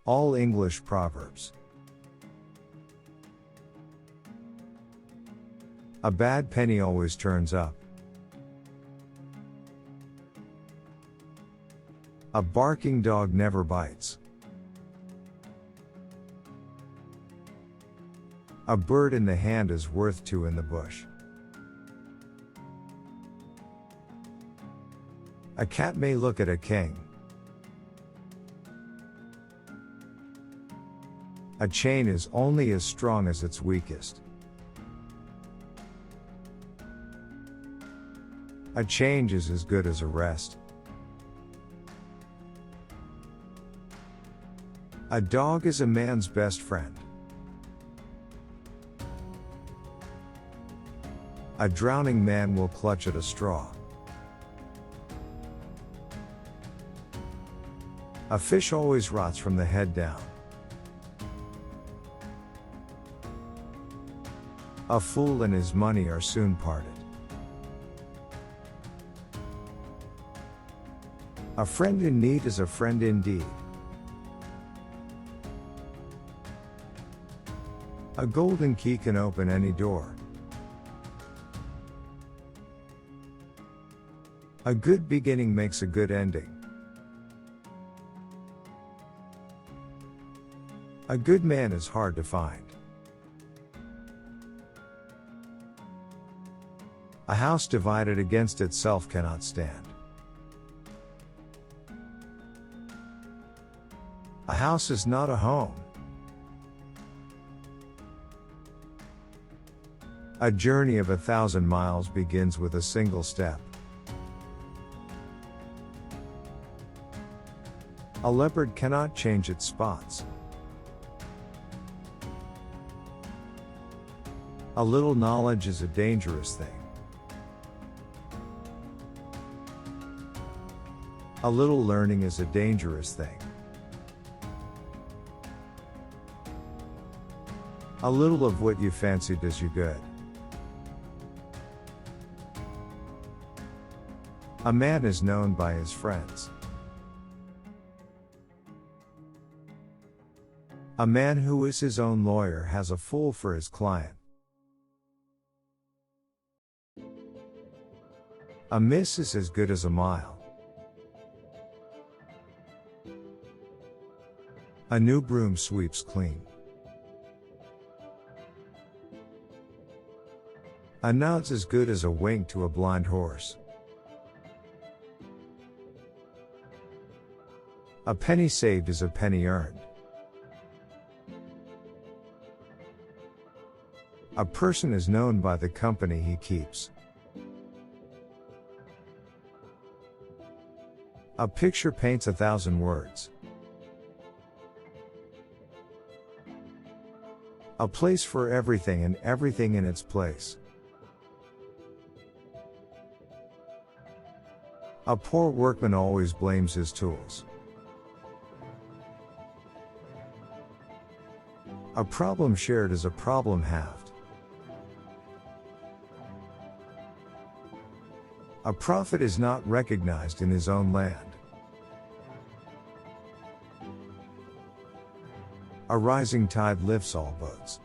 All English Proverbs. A bad penny always turns up. A barking dog never bites. A bird in the hand is worth two in the bush. A cat may look at a king. A chain is only as strong as its weakest. A change is as good as a rest. A dog is a man's best friend. A drowning man will clutch at a straw. A fish always rots from the head down. A fool and his money are soon parted. A friend in need is a friend indeed. A golden key can open any door. A good beginning makes a good ending. A good man is hard to find. A house divided against itself cannot stand. A house is not a home. A journey of 1,000 miles begins with a single step. A leopard cannot change its spots. A little knowledge is a dangerous thing. A little learning is a dangerous thing. A little of what you fancy does you good. A man is known by his friends. A man who is his own lawyer has a fool for his client. A miss is as good as a mile. A new broom sweeps clean. A nod's as good as a wink to a blind horse. A penny saved is a penny earned. A person is known by the company he keeps. A picture paints 1,000 words. A place for everything and everything in its place. A poor workman always blames his tools. A problem shared is a problem halved. A prophet is not recognized in his own land. A rising tide lifts all boats.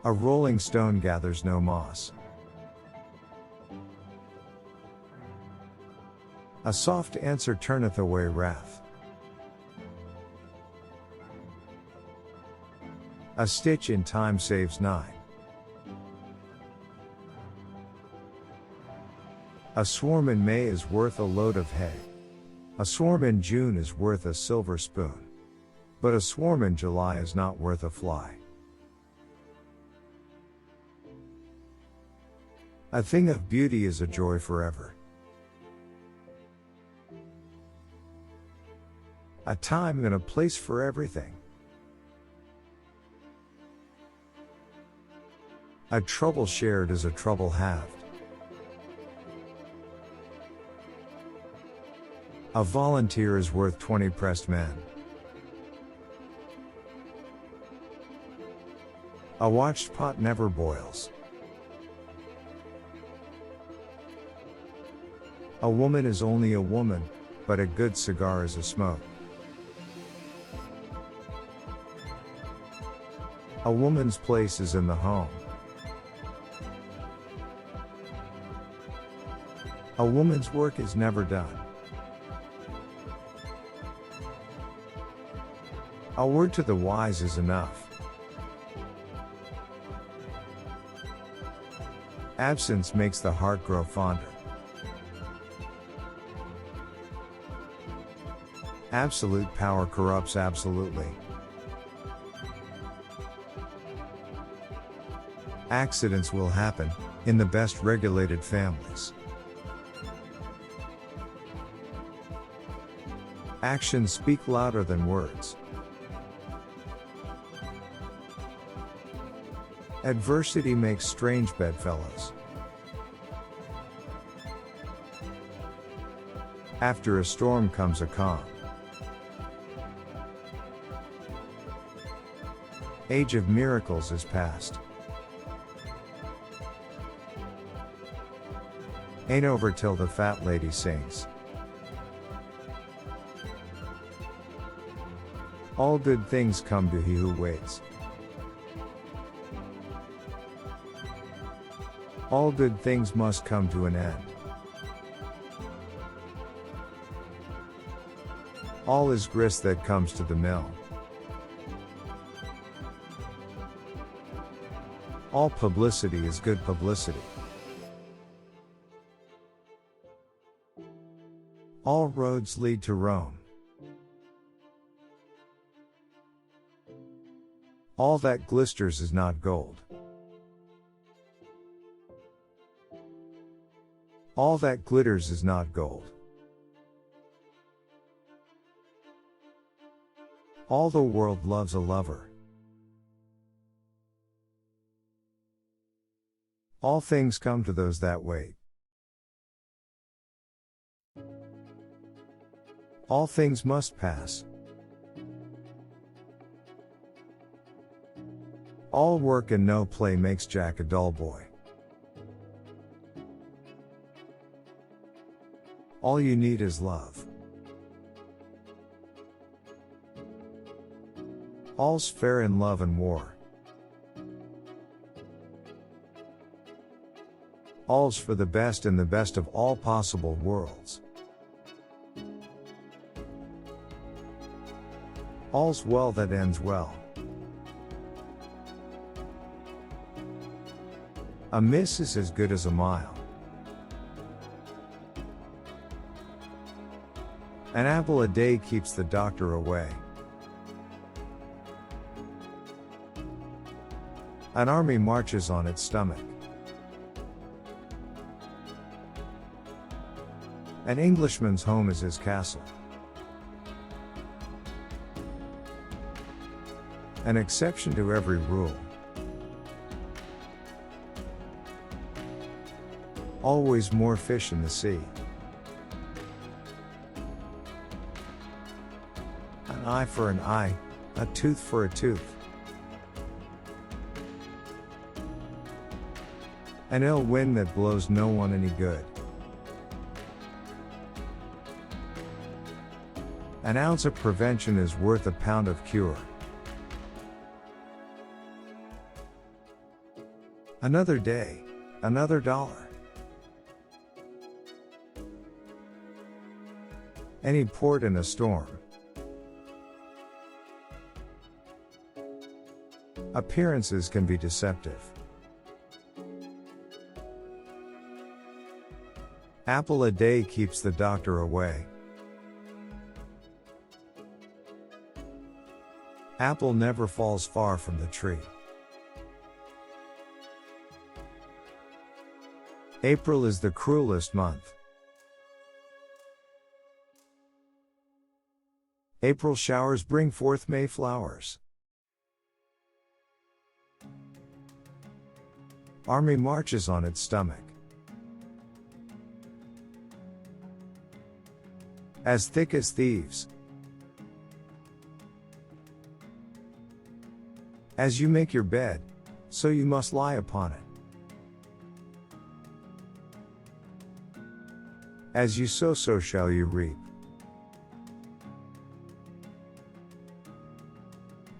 A rolling stone gathers no moss. A soft answer turneth away wrath. A stitch in time saves 9. A swarm in May is worth a load of hay. A swarm in June is worth a silver spoon. But a swarm in July is not worth a fly. A thing of beauty is a joy forever. A time and a place for everything. A trouble shared is a trouble halved. A volunteer is worth 20 pressed men. A watched pot never boils. A woman is only a woman, but a good cigar is a smoke. A woman's place is in the home. A woman's work is never done. A word to the wise is enough. Absence makes the heart grow fonder. Absolute power corrupts absolutely. Accidents will happen, in the best regulated families. Actions speak louder than words. Adversity makes strange bedfellows. After a storm comes a calm. Age of miracles is past. Ain't over till the fat lady sings. All good things come to he who waits. All good things must come to an end. All is grist that comes to the mill. All publicity is good publicity. All roads lead to Rome. All that glisters is not gold. All that glitters is not gold. All the world loves a lover. All things come to those that wait. All things must pass. All work and no play makes Jack a dull boy. All you need is love. All's fair in love and war. All's for the best in the best of all possible worlds. All's well that ends well. A miss is as good as a mile. An apple a day keeps the doctor away. An army marches on its stomach. An Englishman's home is his castle. An exception to every rule. Always more fish in the sea. An eye for an eye, a tooth for a tooth. An ill wind that blows no one any good. An ounce of prevention is worth a pound of cure. Another day, another dollar. Any port in a storm. Appearances can be deceptive. Apple a day keeps the doctor away. Apple never falls far from the tree. April is the cruelest month. April showers bring forth May flowers. Army marches on its stomach. As thick as thieves. As you make your bed, so you must lie upon it. As you sow, so shall you reap.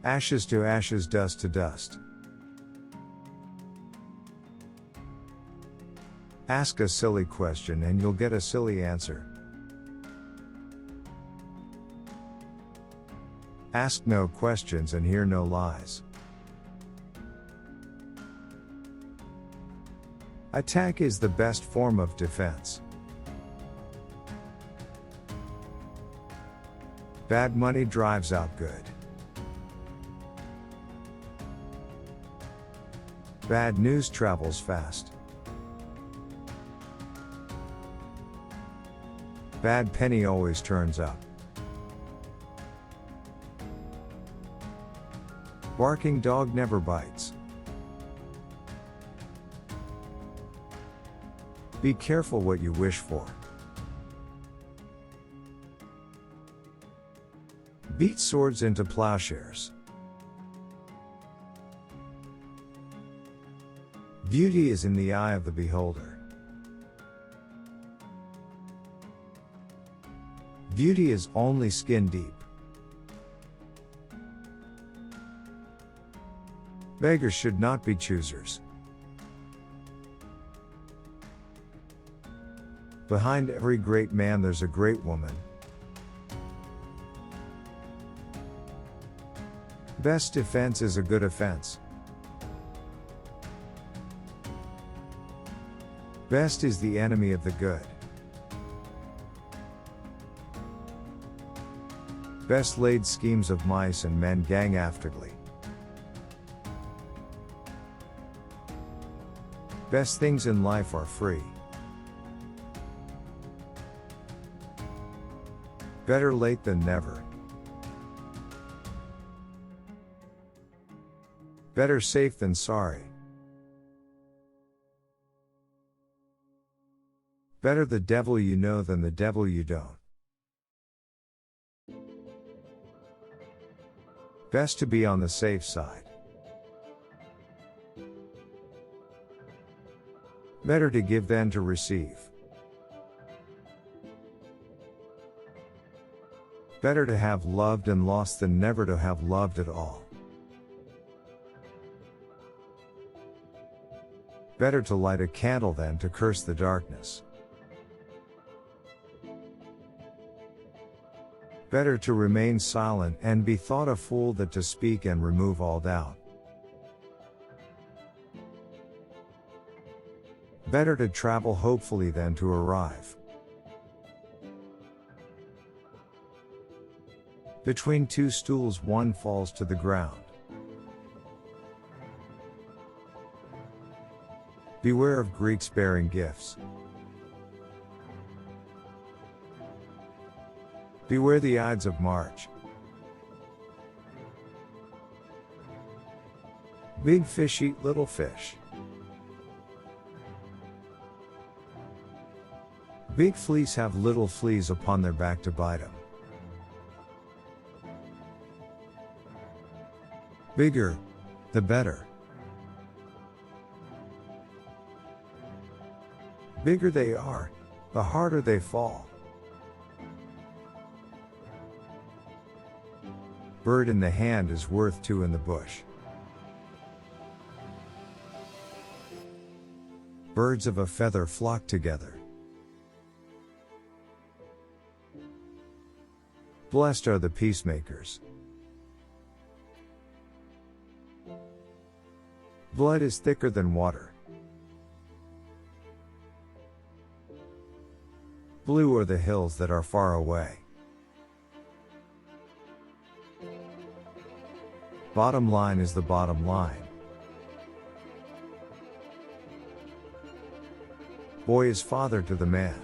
Ashes to ashes, dust to dust. Ask a silly question and you'll get a silly answer. Ask no questions and hear no lies. Attack is the best form of defense. Bad money drives out good. Bad news travels fast. Bad penny always turns up. Barking dog never bites. Be careful what you wish for. Beat swords into plowshares. Beauty is in the eye of the beholder. Beauty is only skin deep. Beggars should not be choosers. Behind every great man there's a great woman. Best defense is a good offense. Best is the enemy of the good. Best laid schemes of mice and men gang afterly. Best things in life are free. Better late than never. Better safe than sorry. Better the devil you know than the devil you don't. Best to be on the safe side. Better to give than to receive. Better to have loved and lost than never to have loved at all. Better to light a candle than to curse the darkness. Better to remain silent and be thought a fool than to speak and remove all doubt. Better to travel hopefully than to arrive. Between two stools one falls to the ground. Beware of Greeks bearing gifts. Beware the Ides of March. Big fish eat little fish. Big fleas have little fleas upon their back to bite 'em. Bigger, the better. Bigger they are, the harder they fall. Bird in the hand is worth two in the bush. Birds of a feather flock together. Blessed are the peacemakers. Blood is thicker than water. Blue are the hills that are far away. Bottom line is the bottom line. Boy is father to the man.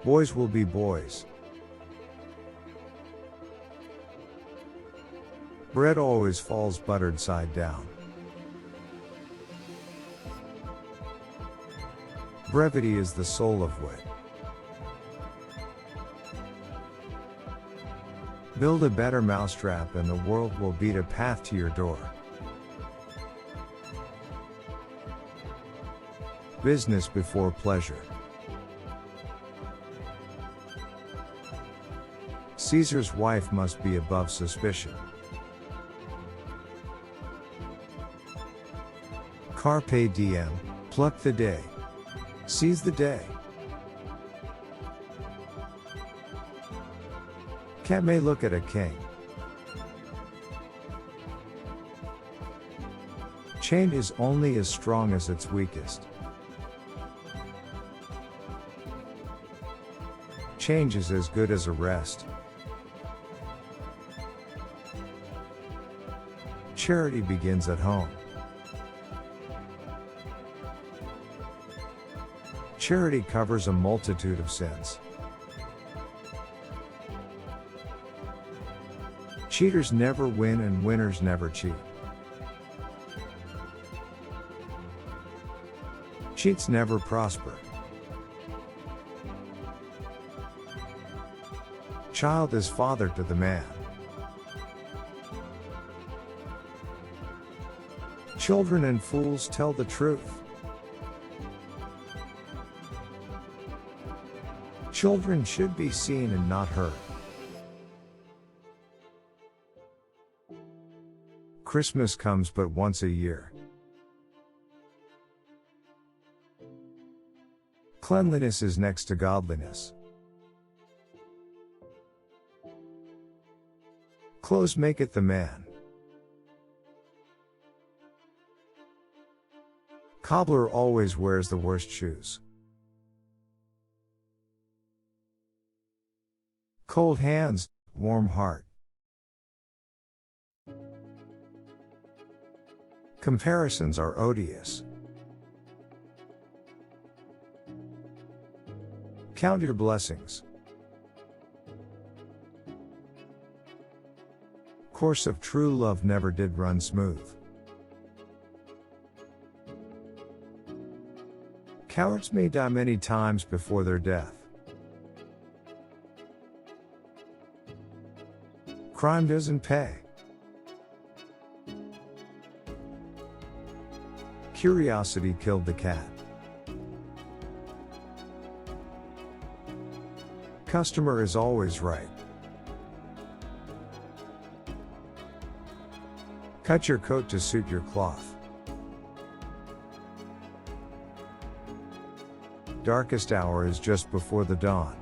Boys will be boys. Bread always falls buttered side down. Brevity is the soul of wit. Build a better mousetrap and the world will beat a path to your door. Business before pleasure. Caesar's wife must be above suspicion. Carpe diem, pluck the day. Seize the day. Cat may look at a king. Chain is only as strong as its weakest. Change is as good as a rest. Charity begins at home. Charity covers a multitude of sins. Cheaters never win and winners never cheat. Cheats never prosper. Child is father to the man. Children and fools tell the truth. Children should be seen and not heard. Christmas comes but once a year. Cleanliness is next to godliness. Clothes maketh the man. Cobbler always wears the worst shoes. Cold hands, warm heart. Comparisons are odious. Count your blessings. Course of true love never did run smooth. Cowards may die many times before their death. Crime doesn't pay. Curiosity killed the cat. Customer is always right. Cut your coat to suit your cloth. Darkest hour is just before the dawn.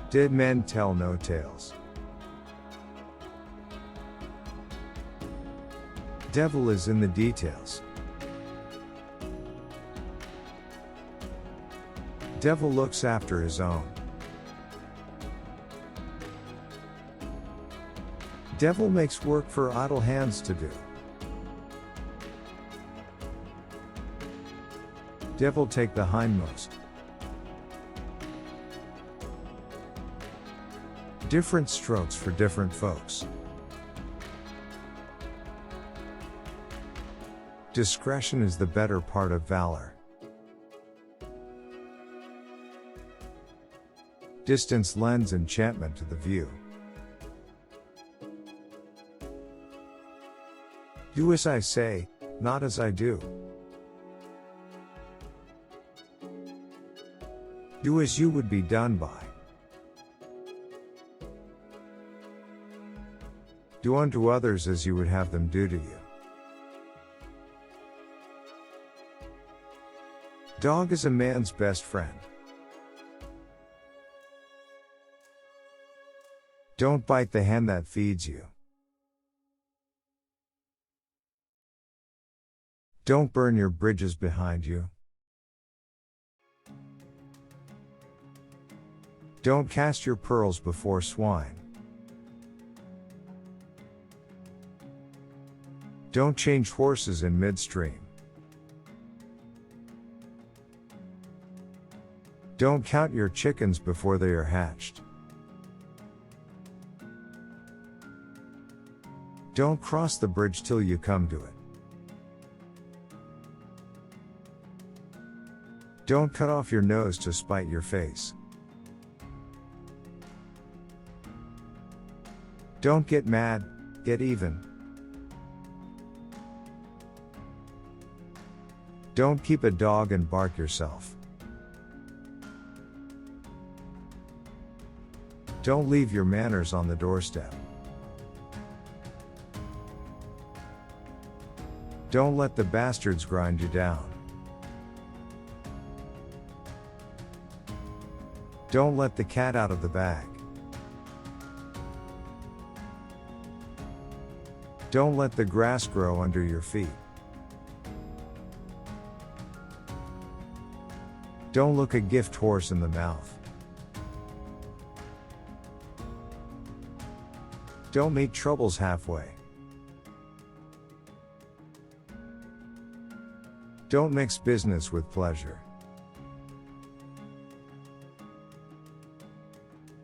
Dead men tell no tales. Devil is in the details. Devil looks after his own. Devil makes work for idle hands to do. Devil take the hindmost. Different strokes for different folks. Discretion is the better part of valor. Distance lends enchantment to the view. Do as I say, not as I do. Do as you would be done by. Do unto others as you would have them do to you. Dog is a man's best friend. Don't bite the hand that feeds you. Don't burn your bridges behind you. Don't cast your pearls before swine. Don't change horses in midstream. Don't count your chickens before they are hatched. Don't cross the bridge till you come to it. Don't cut off your nose to spite your face. Don't get mad, get even. Don't keep a dog and bark yourself. Don't leave your manners on the doorstep. Don't let the bastards grind you down. Don't let the cat out of the bag. Don't let the grass grow under your feet. Don't look a gift horse in the mouth. Don't meet troubles halfway. Don't mix business with pleasure.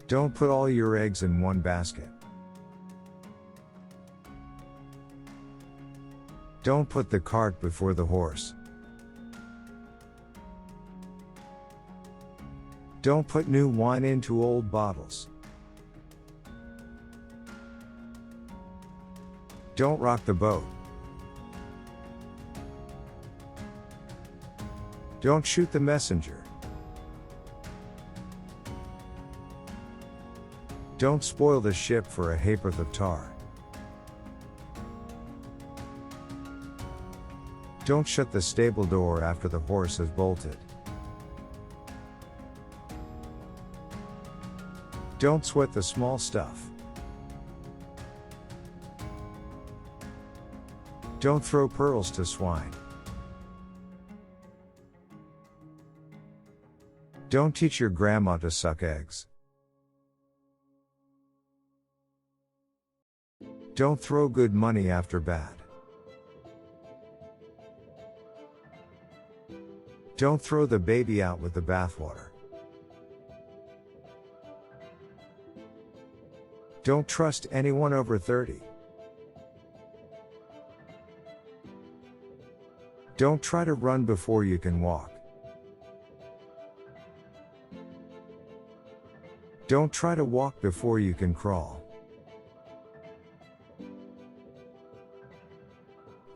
Don't put all your eggs in one basket. Don't put the cart before the horse. Don't put new wine into old bottles. Don't rock the boat. Don't shoot the messenger. Don't spoil the ship for a ha'porth of tar. Don't shut the stable door after the horse has bolted. Don't sweat the small stuff. Don't throw pearls to swine. Don't teach your grandma to suck eggs. Don't throw good money after bad. Don't throw the baby out with the bathwater. Don't trust anyone over 30. Don't try to run before you can walk. Don't try to walk before you can crawl.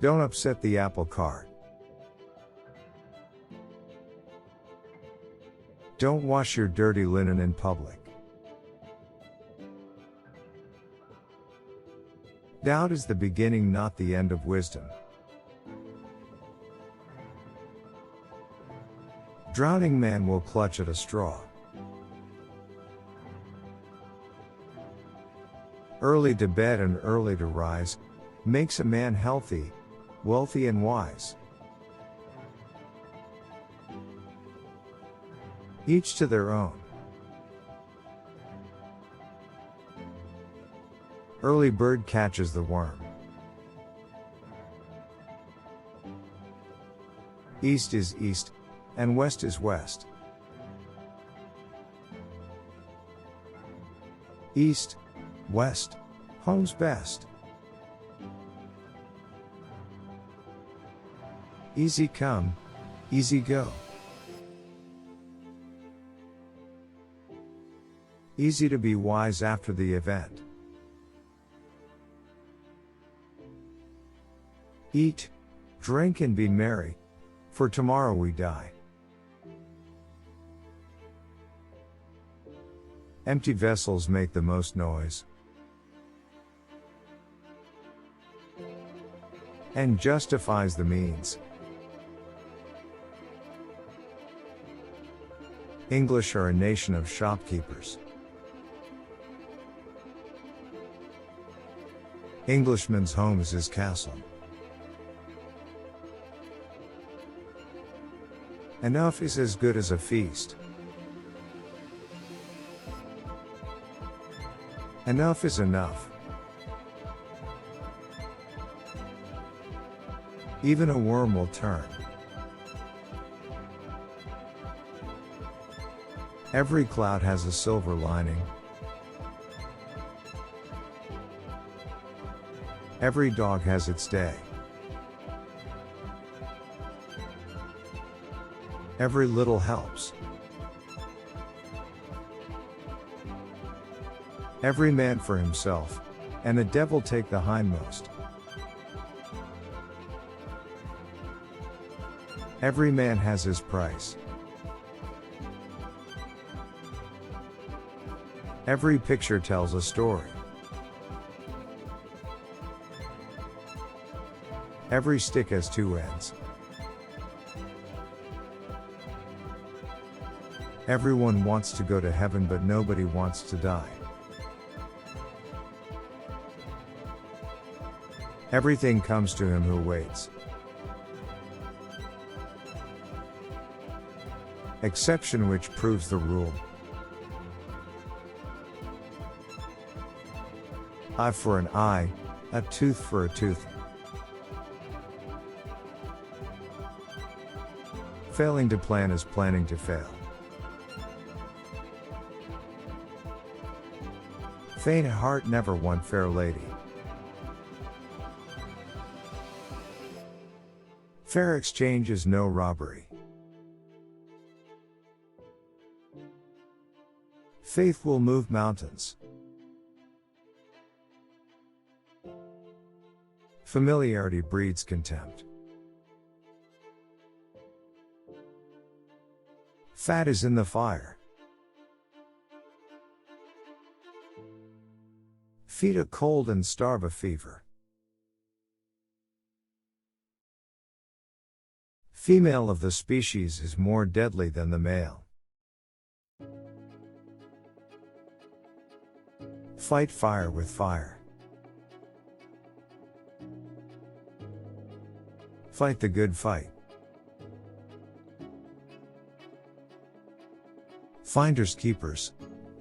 Don't upset the apple cart. Don't wash your dirty linen in public. Doubt is the beginning, not the end of wisdom. Drowning man will clutch at a straw. Early to bed and early to rise makes a man healthy, wealthy and wise. Each to their own. Early bird catches the worm. East is east, and west is west. East, west, home's best. Easy come, easy go. Easy to be wise after the event. Eat, drink and be merry, for tomorrow we die. Empty vessels make the most noise. And justifies the means. English are a nation of shopkeepers. Englishman's home is his castle. Enough is as good as a feast. Enough is enough. Even a worm will turn. Every cloud has a silver lining. Every dog has its day. Every little helps. Every man for himself, and the devil take the hindmost. Every man has his price. Every picture tells a story. Every stick has two ends. Everyone wants to go to heaven, but nobody wants to die. Everything comes to him who waits. Exception which proves the rule. Eye for an eye, a tooth for a tooth. Failing to plan is planning to fail. Faint heart never won fair lady. Fair exchange is no robbery. Faith will move mountains. Familiarity breeds contempt. Fat is in the fire. Feed a cold and starve a fever. Female of the species is more deadly than the male. Fight fire with fire. Fight the good fight. Finders keepers,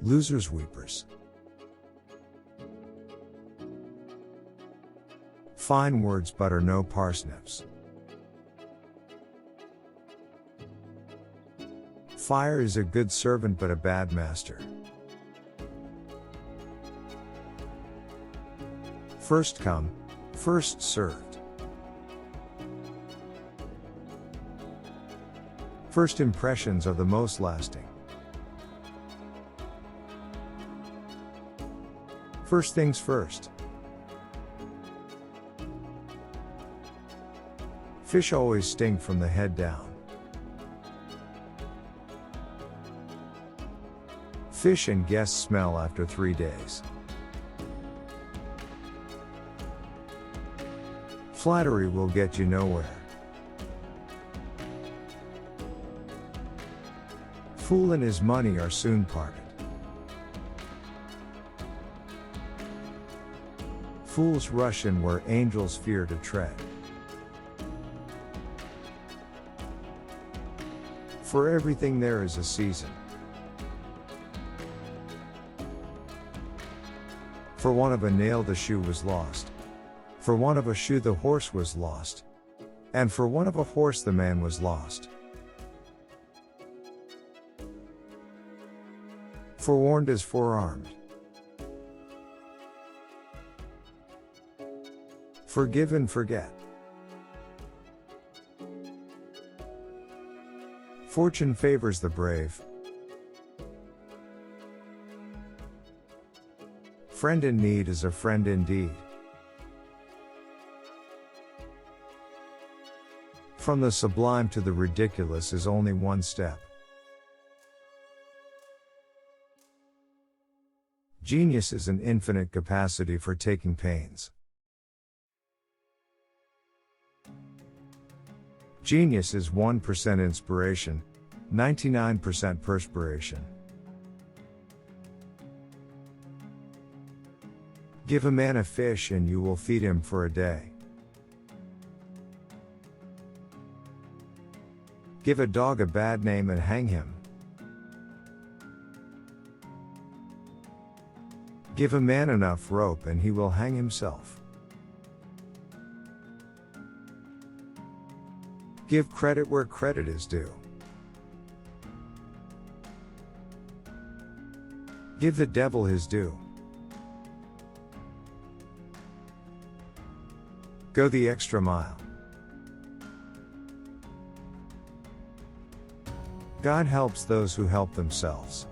losers weepers. Fine words butter no parsnips. Fire is a good servant but a bad master. First come, first served. First impressions are the most lasting. First things first. Fish always sting from the head down. Fish and guests smell after 3 days. Flattery will get you nowhere. Fool and his money are soon parted. Fools rush in where angels fear to tread. For everything there is a season. For want of a nail the shoe was lost. For want of a shoe the horse was lost. And for want of a horse the man was lost. Forewarned is forearmed. Forgive and forget. Fortune favors the brave. Friend in need is a friend indeed. From the sublime to the ridiculous is only one step. Genius is an infinite capacity for taking pains. Genius is 1% inspiration, 99% perspiration. Give a man a fish and you will feed him for a day. Give a dog a bad name and hang him. Give a man enough rope and he will hang himself. Give credit where credit is due. Give the devil his due. Go the extra mile. God helps those who help themselves.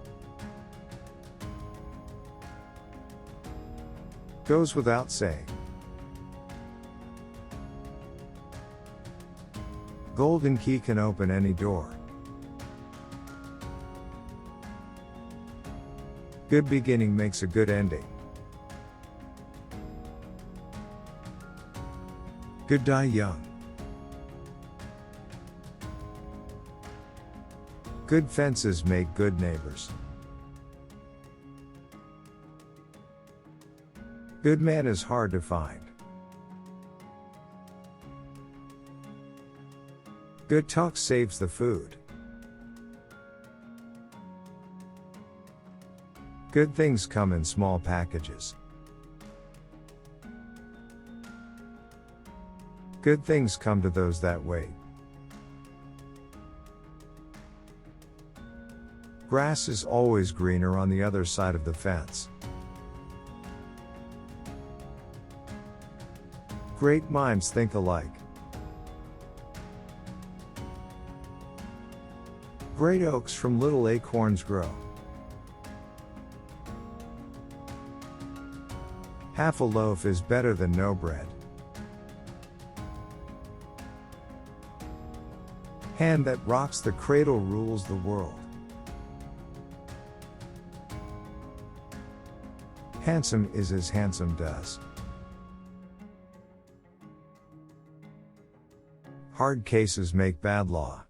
Goes without saying. Golden key can open any door. Good beginning makes a good ending. Good die young. Good fences make good neighbors. Good man is hard to find. Good talk saves the food. Good things come in small packages. Good things come to those that wait. Grass is always greener on the other side of the fence. Great minds think alike. Great oaks from little acorns grow. Half a loaf is better than no bread. Hand that rocks the cradle rules the world. Handsome is as handsome does. Hard cases make bad law.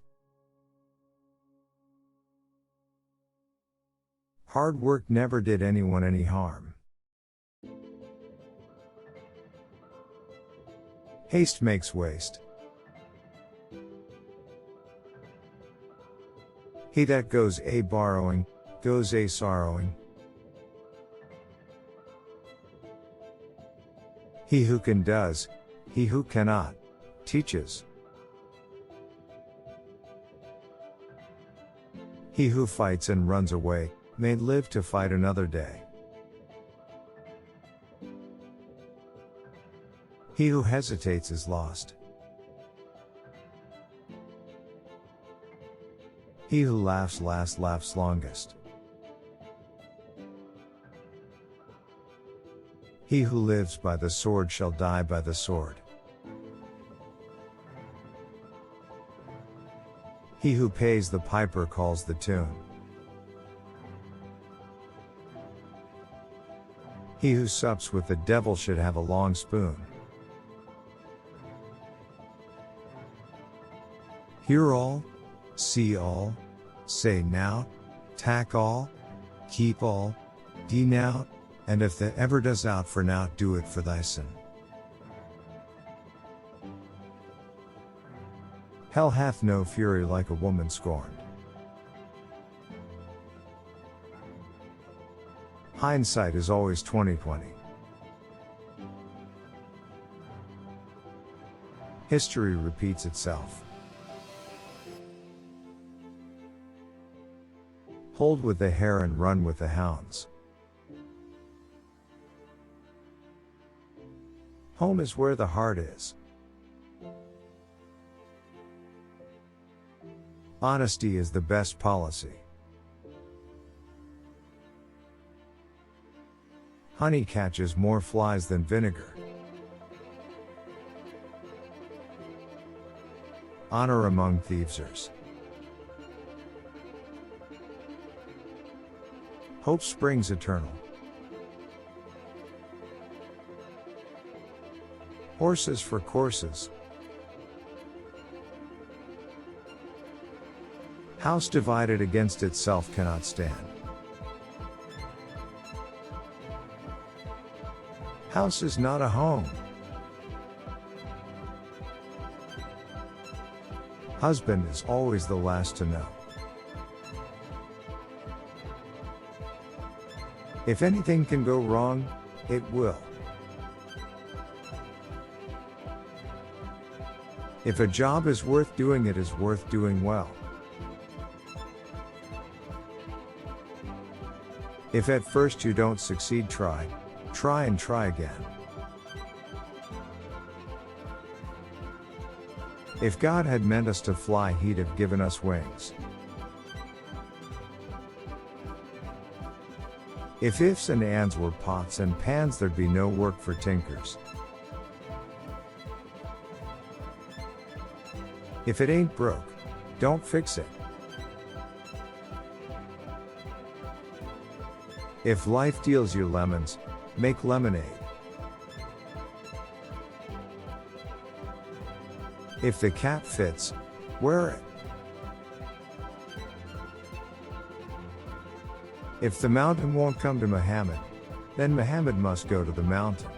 Hard work never did anyone any harm. Haste makes waste. He that goes a borrowing, goes a sorrowing. He who can does, he who cannot, teaches. He who fights and runs away, may live to fight another day. He who hesitates is lost. He who laughs last laughs longest. He who lives by the sword shall die by the sword. He who pays the piper calls the tune. He who sups with the devil should have a long spoon. Hear all, see all, say now, tack all, keep all, denout, and if that ever does out for now, do it for thy sin. Hell hath no fury like a woman scorned. Hindsight is always 20/20. History repeats itself. Hold with the hare and run with the hounds. Home is where the heart is. Honesty is the best policy. Honey catches more flies than vinegar. Honor among thievesers. Hope springs eternal. Horses for courses. House divided against itself cannot stand. House is not a home. Husband is always the last to know. If anything can go wrong, it will. If a job is worth doing, it is worth doing well. If at first you don't succeed, try and try again. If God had meant us to fly, He'd have given us wings. If ifs and ands were pots and pans, there'd be no work for tinkers. If it ain't broke, don't fix it. If life deals you lemons, make lemonade. If the cap fits, wear it. If the mountain won't come to Muhammad, then Muhammad must go to the mountain.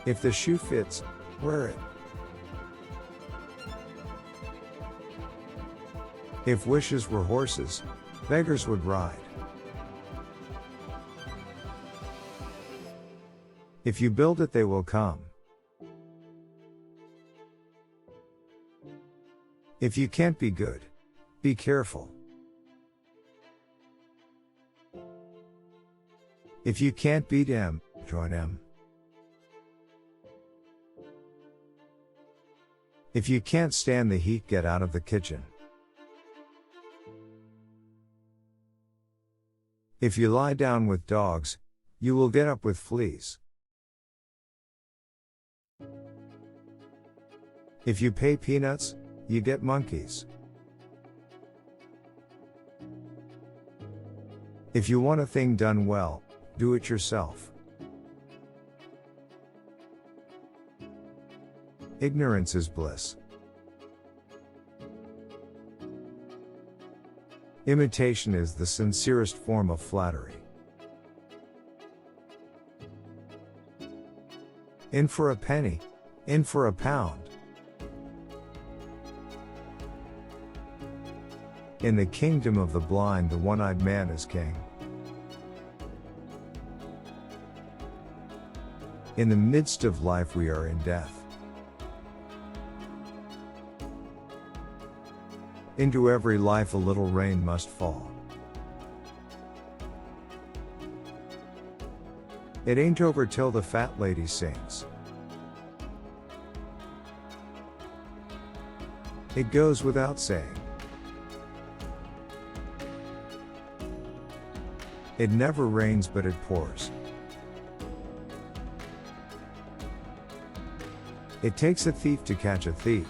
If the shoe fits, wear it. If wishes were horses, beggars would ride. If you build it, they will come. If you can't be good, be careful. If you can't beat him, join him. If you can't stand the heat, get out of the kitchen. If you lie down with dogs, you will get up with fleas. If you pay peanuts, you get monkeys. If you want a thing done well, do it yourself. Ignorance is bliss. Imitation is the sincerest form of flattery. In for a penny, in for a pound. In the kingdom of the blind, the one-eyed man is king. In the midst of life, we are in death. Into every life a little rain must fall. It ain't over till the fat lady sings. It goes without saying. It never rains, but it pours. It takes a thief to catch a thief.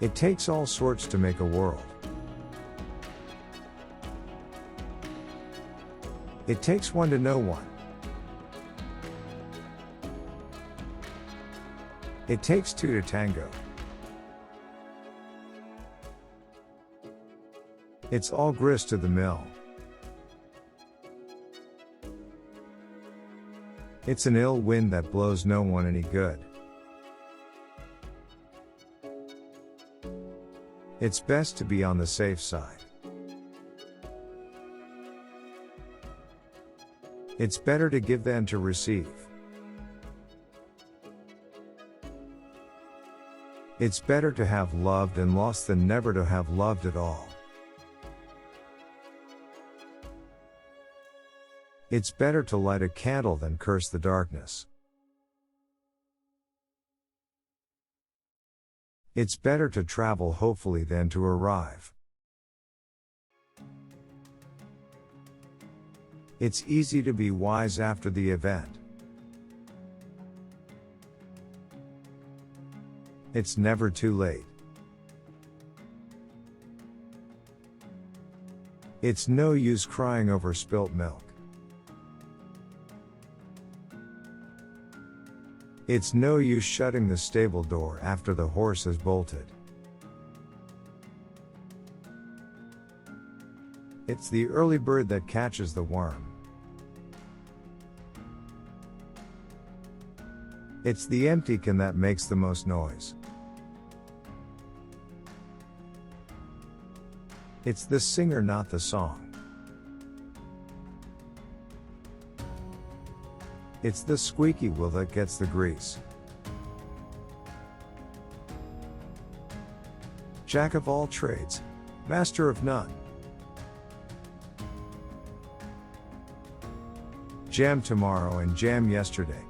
It takes all sorts to make a world. It takes one to know one. It takes two to tango. It's all grist to the mill. It's an ill wind that blows no one any good. It's best to be on the safe side. It's better to give than to receive. It's better to have loved and lost than never to have loved at all. It's better to light a candle than curse the darkness. It's better to travel hopefully than to arrive. It's easy to be wise after the event. It's never too late. It's no use crying over spilt milk. It's no use shutting the stable door after the horse has bolted. It's the early bird that catches the worm. It's the empty can that makes the most noise. It's the singer, not the song. It's the squeaky wheel that gets the grease. Jack of all trades, master of none. Jam tomorrow and jam yesterday,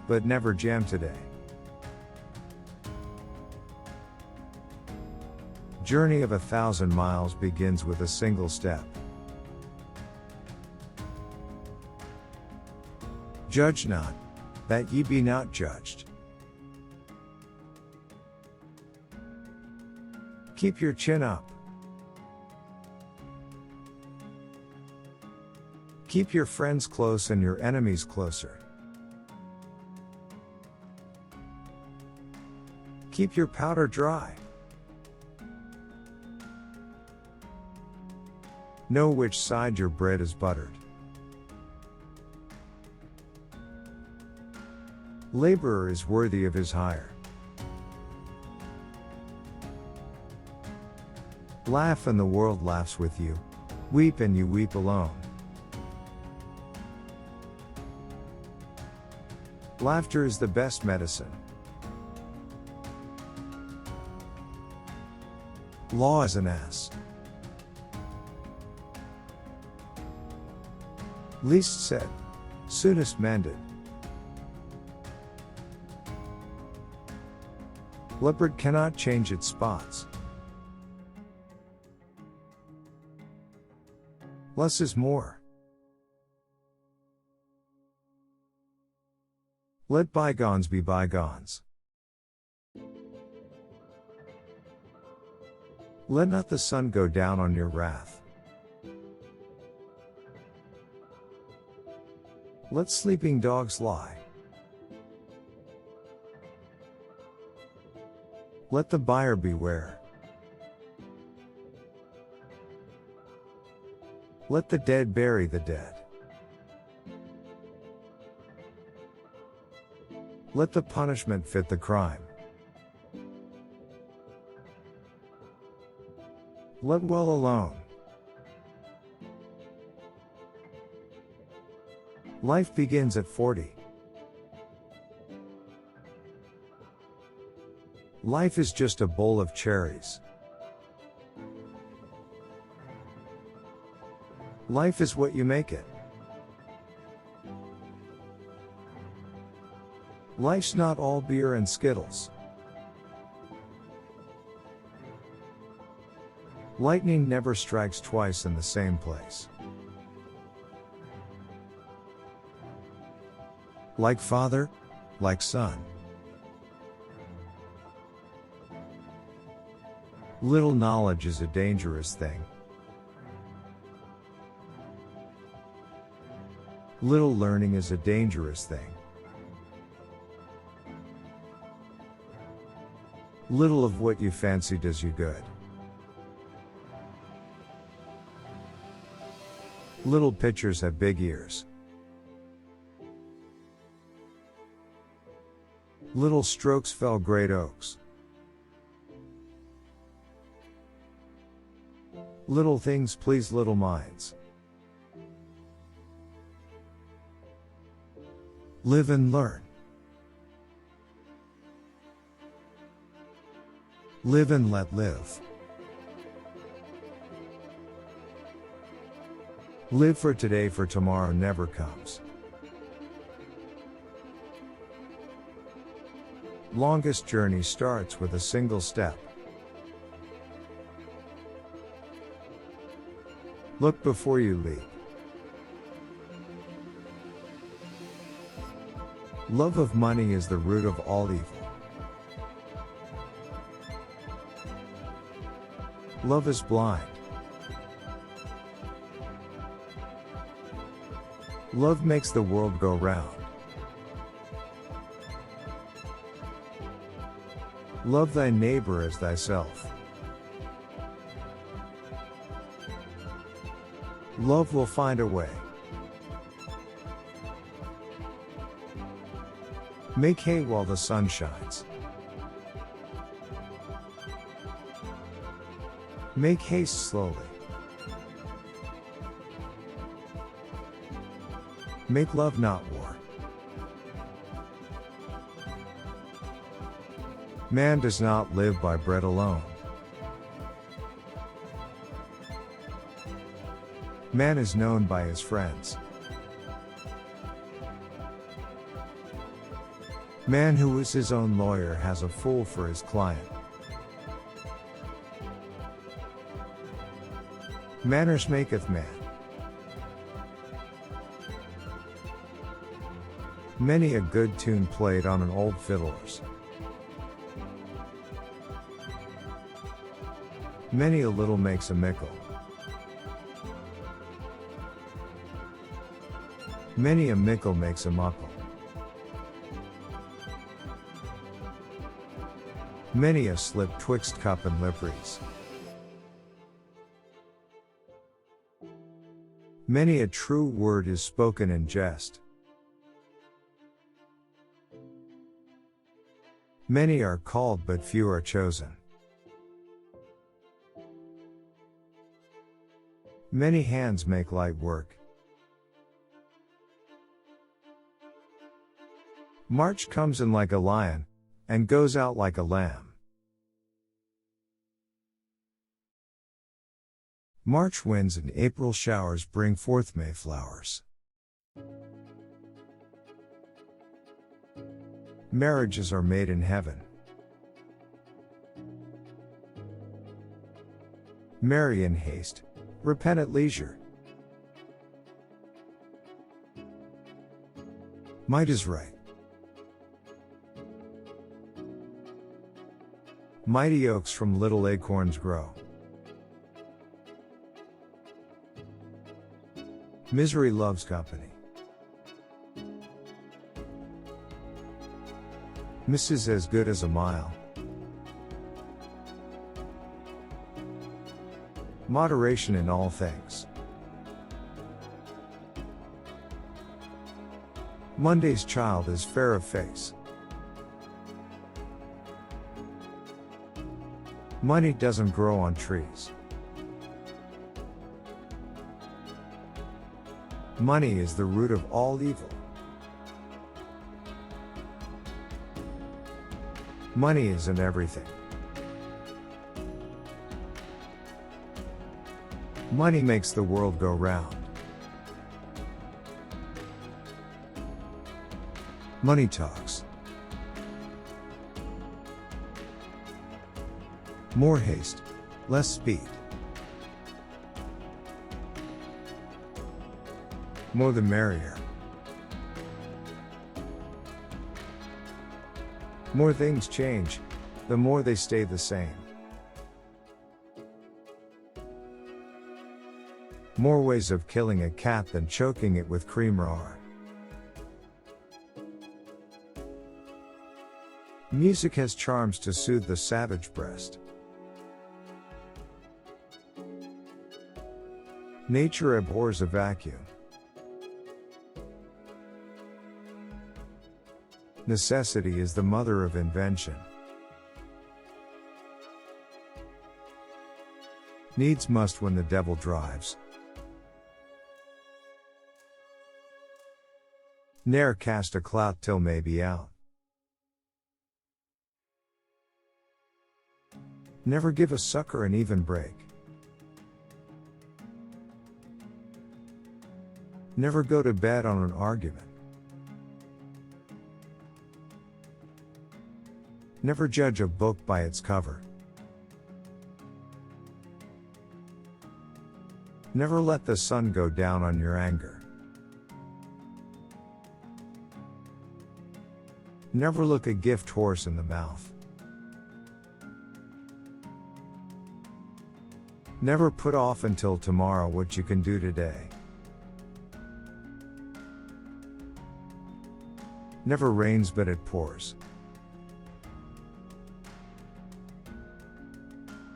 but never jam today. Journey of 1,000 miles begins with a single step. Judge not, that ye be not judged. Keep your chin up. Keep your friends close and your enemies closer. Keep your powder dry. Know which side your bread is buttered. Laborer is worthy of his hire. Laugh and the world laughs with you. Weep and you weep alone. Laughter is the best medicine. Law is an ass. Least said, soonest mended. Leopard cannot change its spots. Less is more. Let bygones be bygones. Let not the sun go down on your wrath. Let sleeping dogs lie. Let the buyer beware. Let the dead bury the dead. Let the punishment fit the crime. Let well alone. Life begins at 40. Life is just a bowl of cherries. Life is what you make it. Life's not all beer and Skittles. Lightning never strikes twice in the same place. Like father, like son. Little knowledge is a dangerous thing. Little learning is a dangerous thing. Little of what you fancy does you good. Little pitchers have big ears. Little strokes fell great oaks. Little things please little minds. Live and learn. Live and let live. Live for today, for tomorrow never comes. Longest journey starts with a single step. Look before you leap. Love of money is the root of all evil. Love is blind. Love makes the world go round. Love thy neighbor as thyself. Love will find a way. Make hay while the sun shines. Make haste slowly. Make love not war. Man does not live by bread alone. Man is known by his friends. Man who is his own lawyer has a fool for his client. Manners maketh man. Many a good tune played on an old fiddler's. Many a little makes a mickle. Many a mickle makes a muckle. Many a slip twixt cup and liveries. Many a true word is spoken in jest. Many are called but few are chosen. Many hands make light work. March comes in like a lion, and goes out like a lamb. March winds and April showers bring forth May flowers. Marriages are made in heaven. Marry in haste, repent at leisure. Might is right. Mighty oaks from little acorns grow. Misery loves company. Miss is as good as a mile. Moderation in all things. Monday's child is fair of face. Money doesn't grow on trees. Money is the root of all evil. Money isn't everything. Money makes the world go round. Money talks. More haste, less speed. More the merrier. More things change, the more they stay the same. More ways of killing a cat than choking it with cream raw. Music has charms to soothe the savage breast. Nature abhors a vacuum. Necessity is the mother of invention. Needs must when the devil drives. Ne'er cast a clout till May be out. Never give a sucker an even break. Never go to bed on an argument. Never judge a book by its cover. Never let the sun go down on your anger. Never look a gift horse in the mouth. Never put off until tomorrow what you can do today. Never rains but it pours.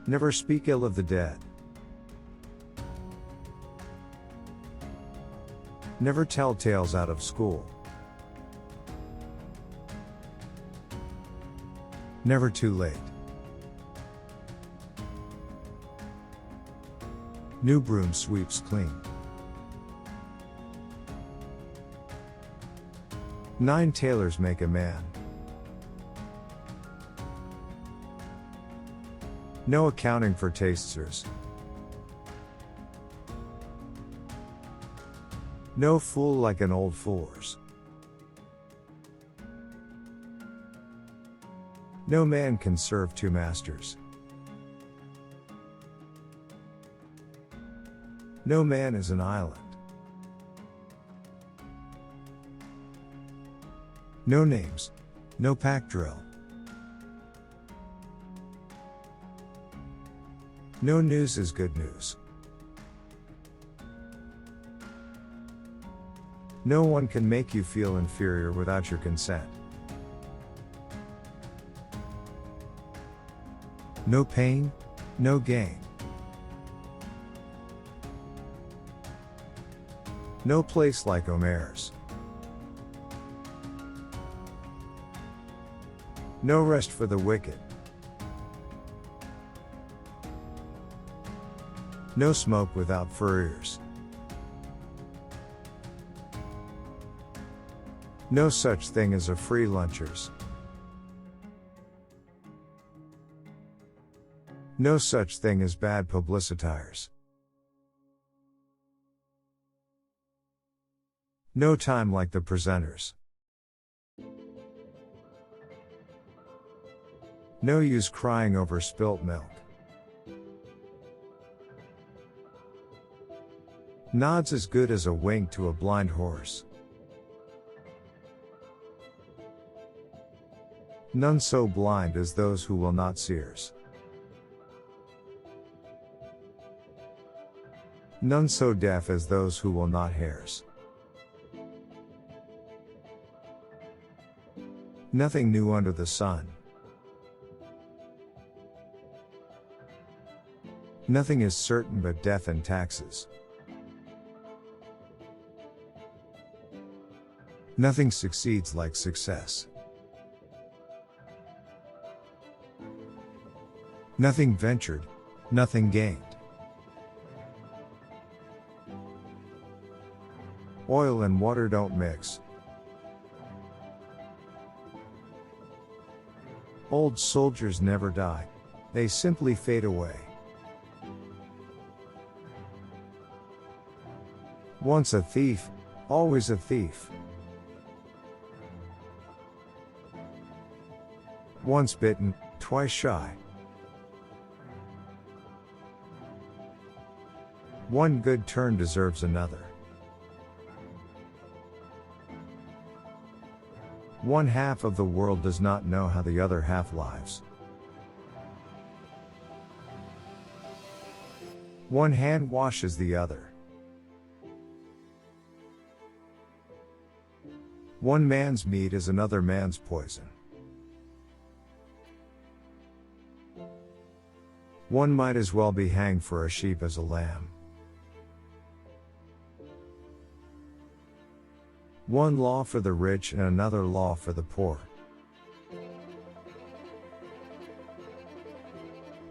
Never speak ill of the dead. Never tell tales out of school. Never too late. New broom sweeps clean. 9 tailors make a man. No accounting for tasters. No fool like an old fool's. No man can serve 2 masters. No man is an island. No names, no pack drill. No news is good news. No one can make you feel inferior without your consent. No pain, no gain. No place like Omer's. No rest for the wicked. No smoke without furriers. No such thing as a free lunchers. No such thing as bad publicitiers. No time like the presenters. No use crying over spilt milk. Nod's as good as a wink to a blind horse. None so blind as those who will not seers. None so deaf as those who will not hears. Nothing new under the sun. Nothing is certain but death and taxes. Nothing succeeds like success. Nothing ventured, nothing gained. Oil and water don't mix. Old soldiers never die, they simply fade away. Once a thief, always a thief. Once bitten, twice shy. One good turn deserves another. One half of the world does not know how the other half lives. One hand washes the other. One man's meat is another man's poison. One might as well be hanged for a sheep as a lamb. One law for the rich and another law for the poor.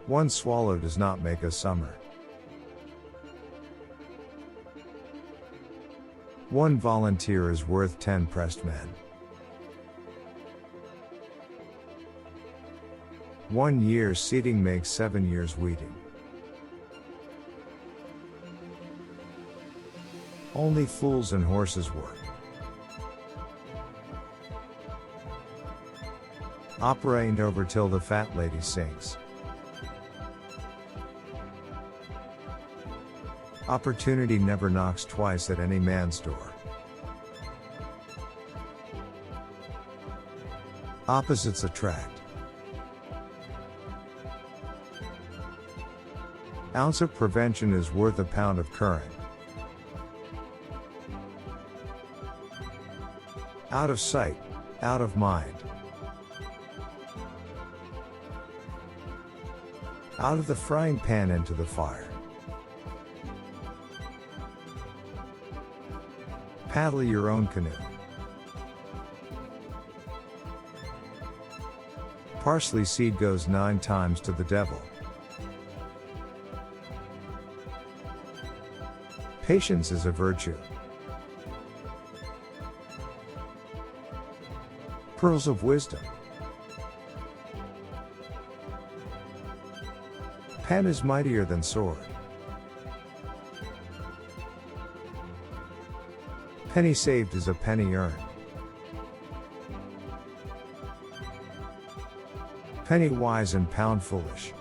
One swallow does not make a summer. One volunteer is worth 10 pressed men. 1 year's seeding makes 7 years weeding. Only fools and horses work. Opera ain't over till the fat lady sings. Opportunity never knocks twice at any man's door. Opposites attract. Ounce of prevention is worth a pound of current. Out of sight, out of mind. Out of the frying pan into the fire. Paddle your own canoe. Parsley seed goes 9 times to the devil. Patience is a virtue. Pearls of wisdom. Pen is mightier than sword. Penny saved is a penny earned. Penny wise and pound foolish.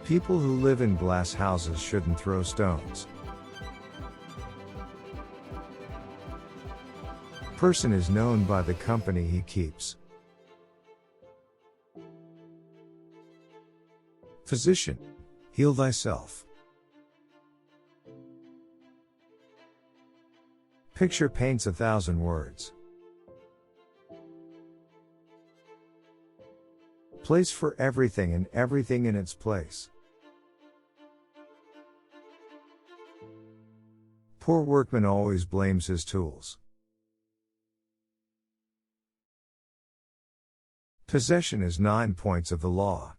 People who live in glass houses shouldn't throw stones. Person is known by the company he keeps. Physician, heal thyself. Picture paints 1,000 words. Place for everything and everything in its place. Poor workman always blames his tools. Possession is 9 points of the law.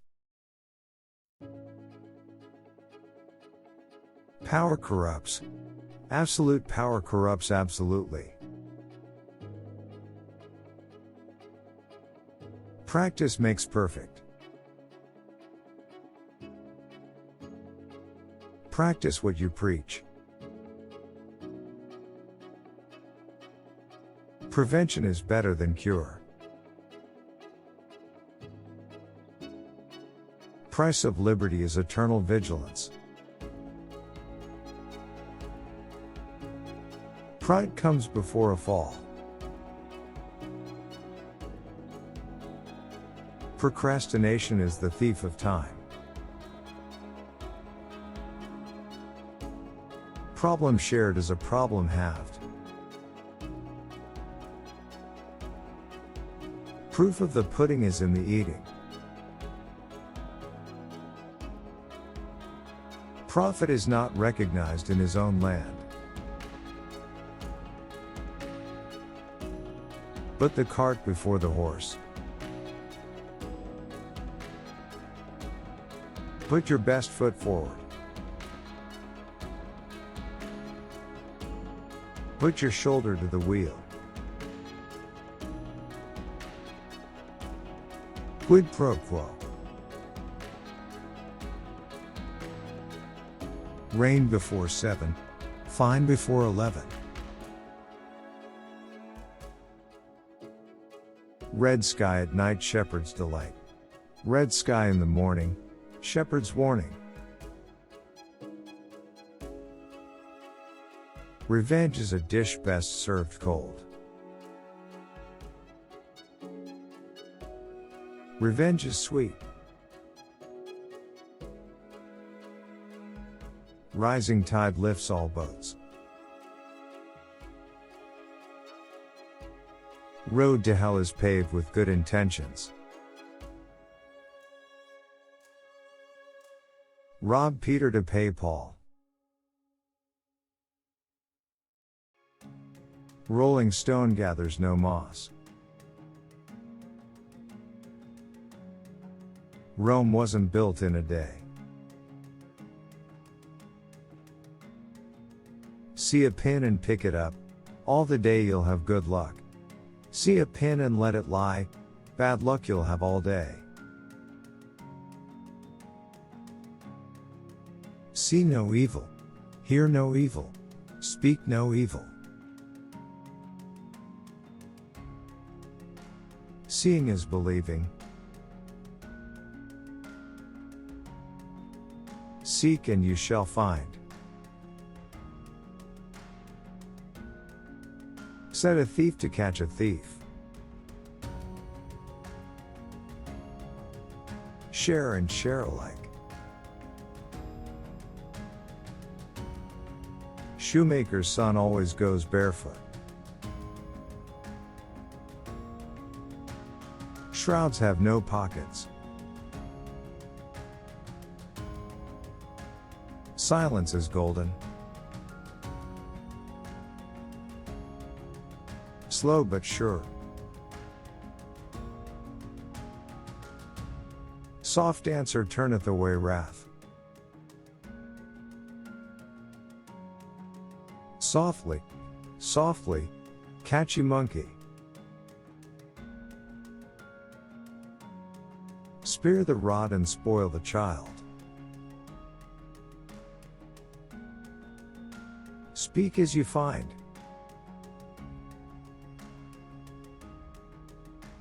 Power corrupts. Absolute power corrupts absolutely. Practice makes perfect. Practice what you preach. Prevention is better than cure. Price of liberty is eternal vigilance. Pride comes before a fall. Procrastination is the thief of time. Problem shared is a problem halved. Proof of the pudding is in the eating. Prophet is not recognized in his own land. Put the cart before the horse. Put your best foot forward. Put your shoulder to the wheel. Quid pro quo. Rain before 7, fine before 11. Red sky at night, shepherd's delight. Red sky in the morning, shepherd's warning. Revenge is a dish best served cold. Revenge is sweet. Rising tide lifts all boats. Road to hell is paved with good intentions. Rob Peter to pay Paul. Rolling stone gathers no moss. Rome wasn't built in a day. See a pin and pick it up, all the day you'll have good luck. See a pin and let it lie, bad luck you'll have all day. See no evil, hear no evil, speak no evil. Seeing is believing. Seek and you shall find. Set a thief to catch a thief. Share and share alike. Shoemaker's son always goes barefoot. Shrouds have no pockets. Silence is golden. Slow but sure. Soft answer turneth away wrath. Softly, softly, catchy monkey. Spare the rod and spoil the child. Speak as you find.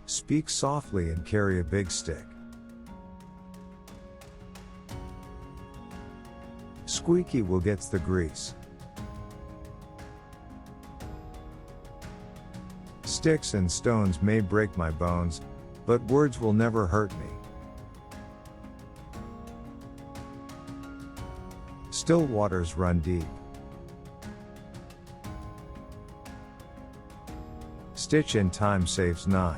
Speak softly and carry a big stick. Squeaky will gets the grease. Sticks and stones may break my bones, but words will never hurt me. Still waters run deep. Stitch in time saves 9.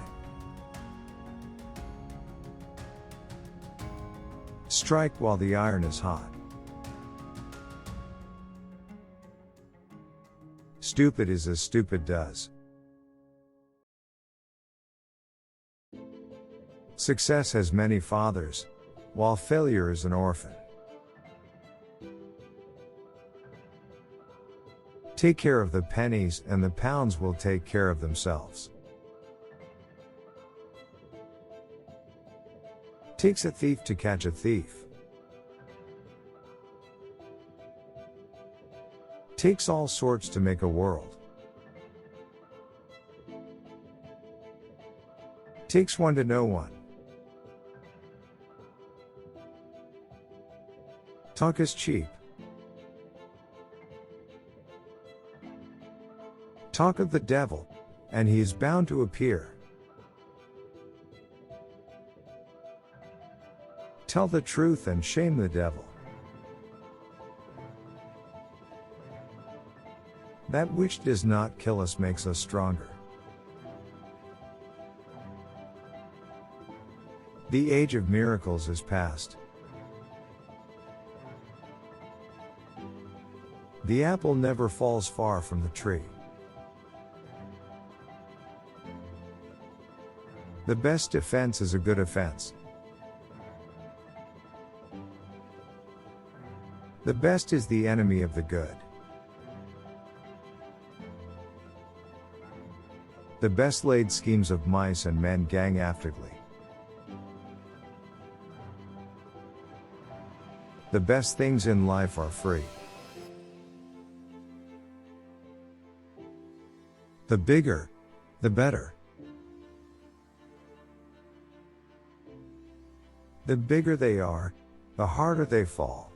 Strike while the iron is hot. Stupid is as stupid does. Success has many fathers, while failure is an orphan. Take care of the pennies and the pounds will take care of themselves. Takes a thief to catch a thief. Takes all sorts to make a world. Takes one to know one. Talk is cheap. Talk of the devil, and he is bound to appear. Tell the truth and shame the devil. That which does not kill us makes us stronger. The age of miracles is past. The apple never falls far from the tree. The best defense is a good offense. The best is the enemy of the good. The best laid schemes of mice and men gang aftedly. The best things in life are free. The bigger, the better. The bigger they are, the harder they fall.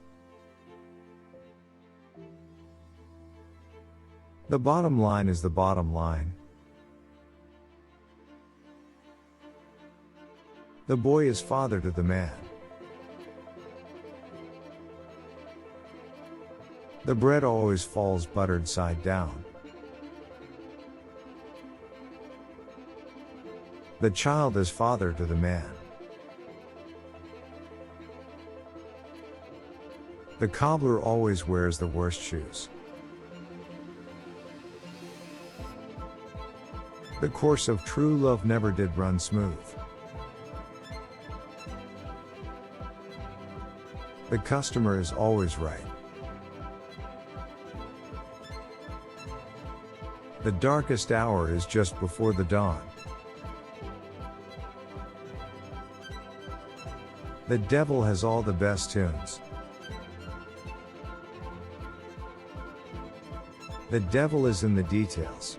The bottom line is the bottom line. The boy is father to the man. The bread always falls buttered side down. The child is father to the man. The cobbler always wears the worst shoes. The course of true love never did run smooth. The customer is always right. The darkest hour is just before the dawn. The devil has all the best tunes. The devil is in the details.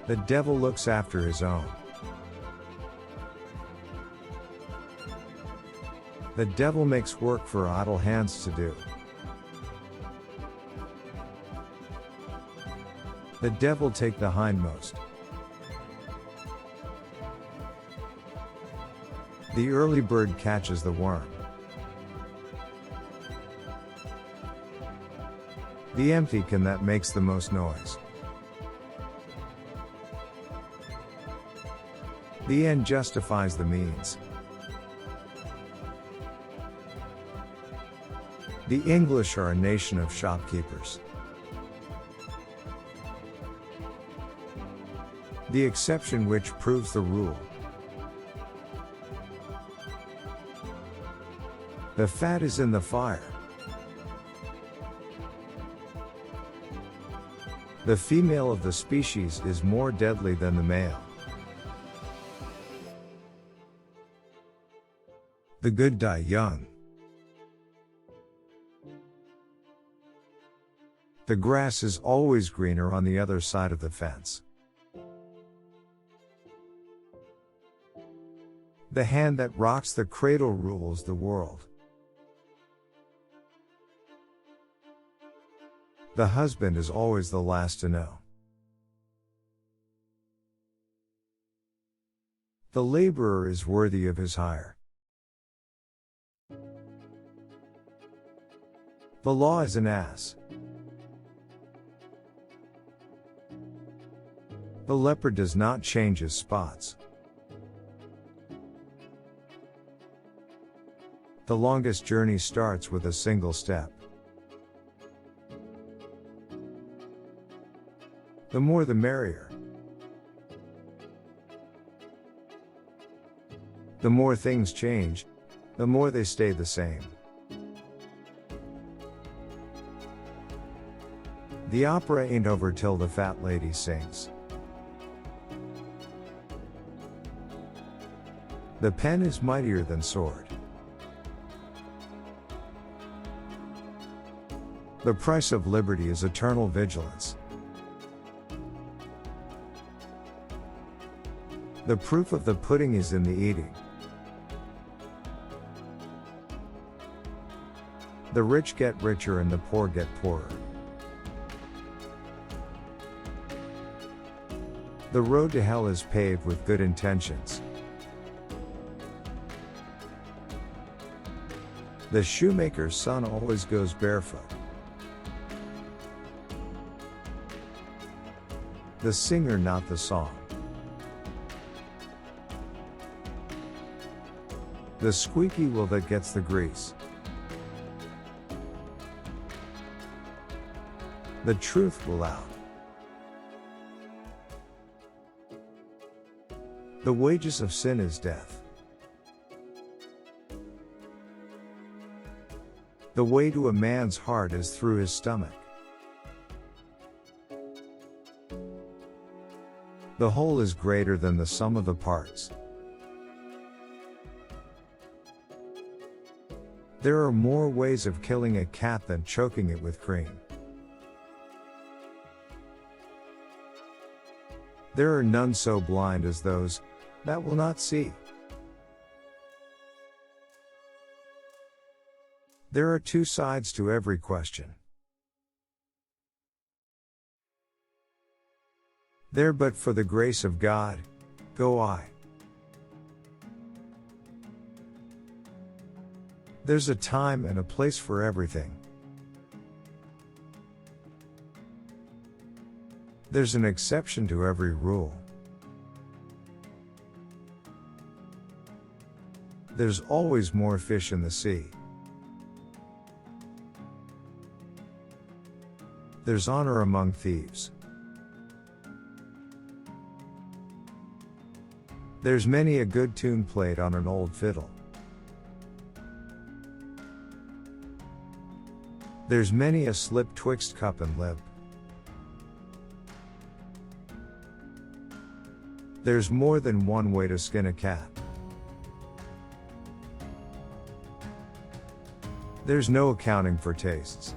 The devil looks after his own. The devil makes work for idle hands to do. The devil take the hindmost. The early bird catches the worm. The empty can that makes the most noise. The end justifies the means. The English are a nation of shopkeepers. The exception which proves the rule. The fat is in the fire. The female of the species is more deadly than the male. The good die young. The grass is always greener on the other side of the fence. The hand that rocks the cradle rules the world. The husband is always the last to know. The laborer is worthy of his hire. The law is an ass. The leopard does not change his spots. The longest journey starts with a single step. The more the merrier. The more things change, the more they stay the same. The opera ain't over till the fat lady sings. The pen is mightier than sword. The price of liberty is eternal vigilance. The proof of the pudding is in the eating. The rich get richer and the poor get poorer. The road to hell is paved with good intentions. The shoemaker's son always goes barefoot. The singer, not the song. The squeaky wheel that gets the grease. The truth will out. The wages of sin is death. The way to a man's heart is through his stomach. The whole is greater than the sum of the parts. There are more ways of killing a cat than choking it with cream. There are none so blind as those that will not see. There are two sides to every question. There, but for the grace of God, go I. There's a time and a place for everything. There's an exception to every rule. There's always more fish in the sea. There's honor among thieves. There's many a good tune played on an old fiddle. There's many a slip twixt cup and lip. There's more than one way to skin a cat. There's no accounting for tastes.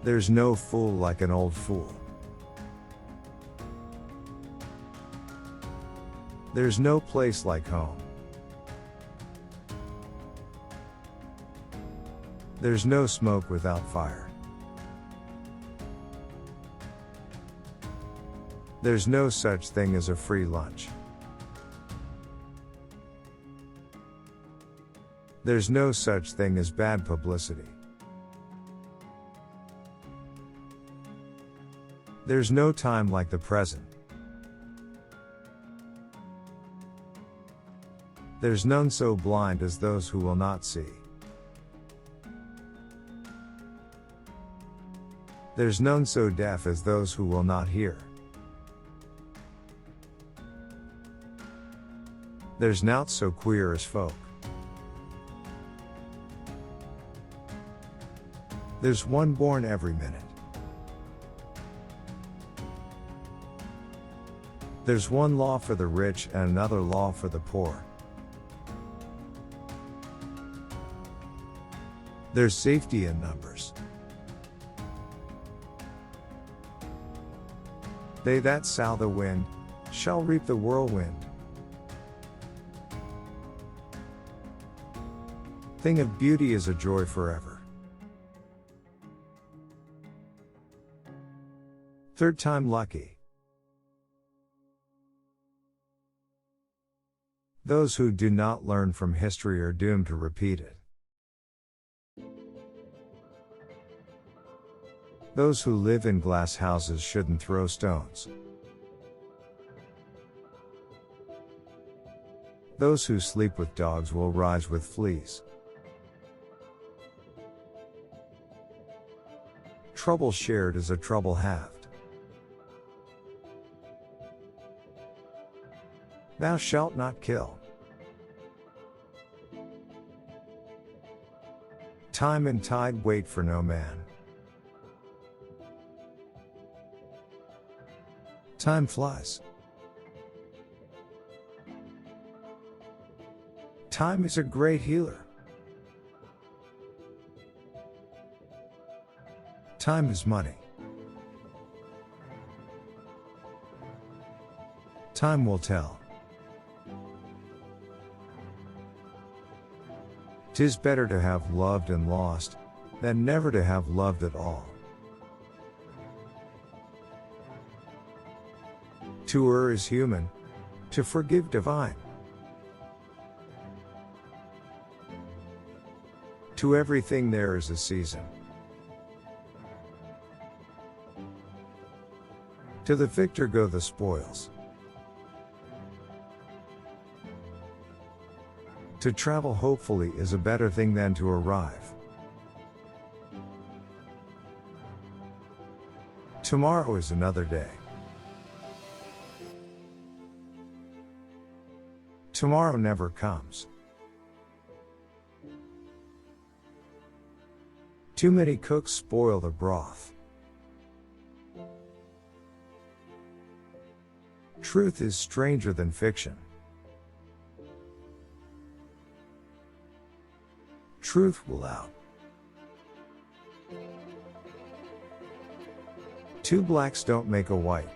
There's no fool like an old fool. There's no place like home. There's no smoke without fire. There's no such thing as a free lunch. There's no such thing as bad publicity. There's no time like the present. There's none so blind as those who will not see. There's none so deaf as those who will not hear. There's nought so queer as folk. There's one born every minute. There's one law for the rich and another law for the poor. There's safety in numbers. They that sow the wind shall reap the whirlwind. Thing of beauty is a joy forever. Third time lucky. Those who do not learn from history are doomed to repeat it. Those who live in glass houses shouldn't throw stones. Those who sleep with dogs will rise with fleas. Trouble shared is a trouble halved. Thou shalt not kill. Time and tide wait for no man. Time flies. Time is a great healer. Time is money. Time will tell. 'Tis better to have loved and lost, than never to have loved at all. To err is human, to forgive divine. To everything there is a season. To the victor go the spoils. To travel hopefully is a better thing than to arrive. Tomorrow is another day. Tomorrow never comes. Too many cooks spoil the broth. Truth is stranger than fiction. Truth will out. Two blacks don't make a white.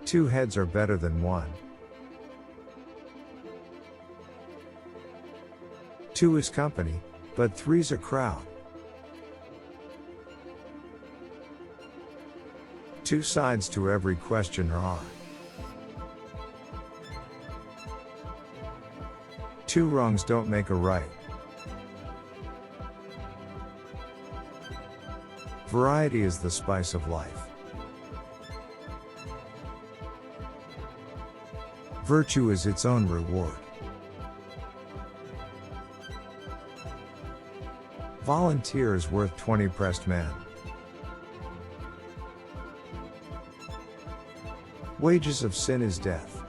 Two heads are better than one. Two is company, but three's a crowd. Two sides to every question are. Two wrongs don't make a right. Variety is the spice of life. Virtue is its own reward. Volunteer is worth 20 pressed men. Wages of sin is death.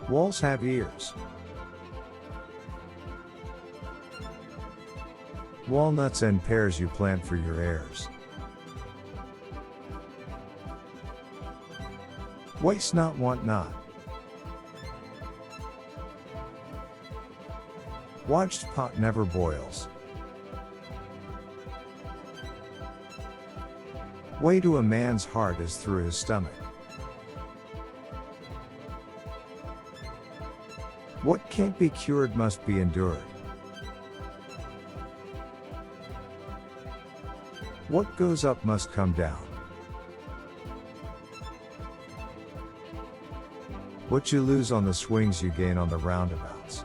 Walls have ears. Walnuts and pears you plant for your heirs. Waste not, want not. Watched pot never boils. Way to a man's heart is through his stomach. What can't be cured must be endured. What goes up must come down. What you lose on the swings you gain on the roundabouts.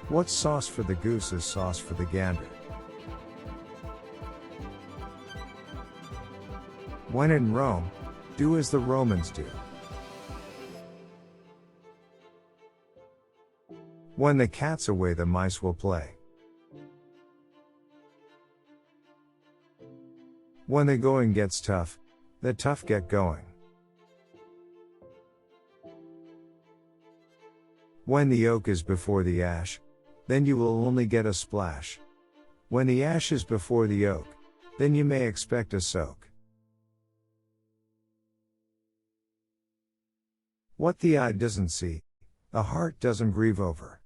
What's sauce for the goose is sauce for the gander. When in Rome, do as the Romans do. When the cat's away, the mice will play. When the going gets tough, the tough get going. When the oak is before the ash, then you will only get a splash. When the ash is before the oak, then you may expect a soak. What the eye doesn't see, the heart doesn't grieve over.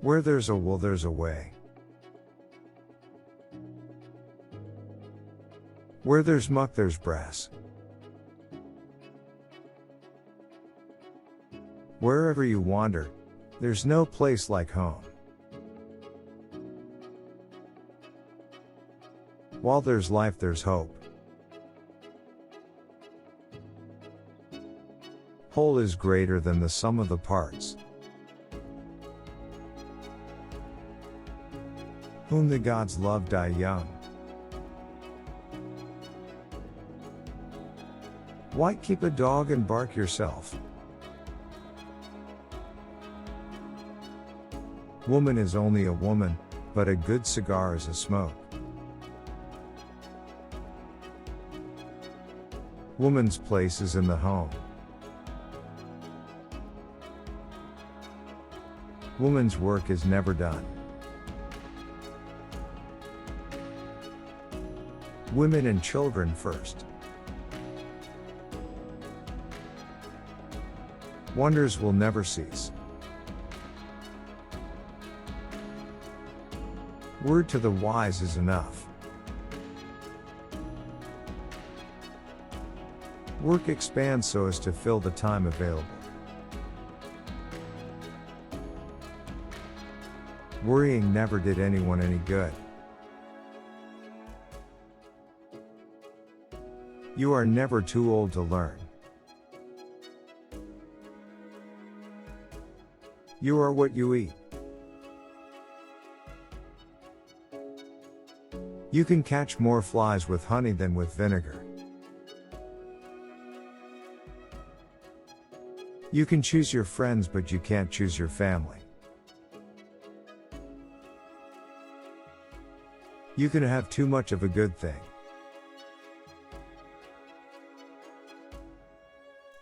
Where there's a will, there's a way. Where there's muck, there's brass. Wherever you wander, There's no place like home. While there's life, there's hope. Whole is greater than the sum of the parts. Whom the gods love die young. Why keep a dog and bark yourself? Woman is only a woman, but a good cigar is a smoke. Woman's place is in the home. Woman's work is never done. Women and children first. Wonders will never cease. Word to the wise is enough. Work expands so as to fill the time available. Worrying never did anyone any good. You are never too old to learn. You are what you eat. You can catch more flies with honey than with vinegar. You can choose your friends, but you can't choose your family. You can have too much of a good thing.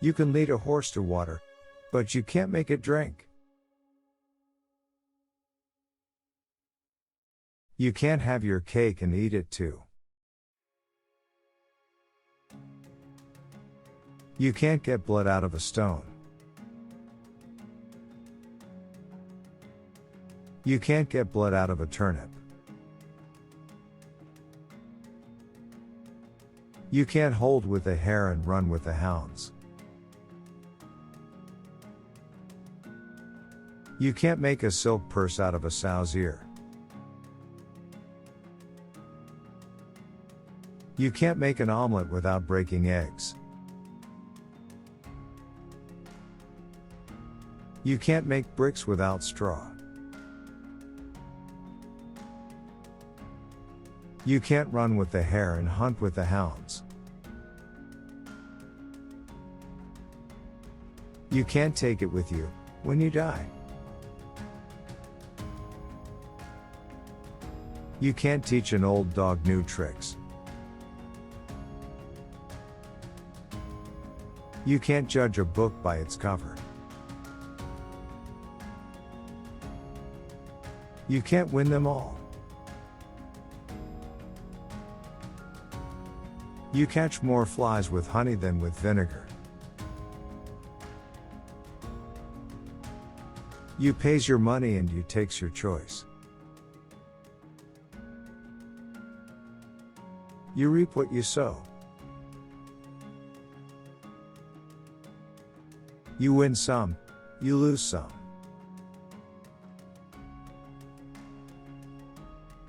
You can lead a horse to water, but you can't make it drink. You can't have your cake and eat it too. You can't get blood out of a stone. You can't get blood out of a turnip. You can't hold with the hare and run with the hounds. You can't make a silk purse out of a sow's ear. You can't make an omelet without breaking eggs. You can't make bricks without straw. You can't run with the hare and hunt with the hounds. You can't take it with you when you die. You can't teach an old dog new tricks. You can't judge a book by its cover. You can't win them all. You catch more flies with honey than with vinegar. You pays your money and you takes your choice. You reap what you sow. You win some, you lose some.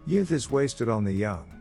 Youth is wasted on the young.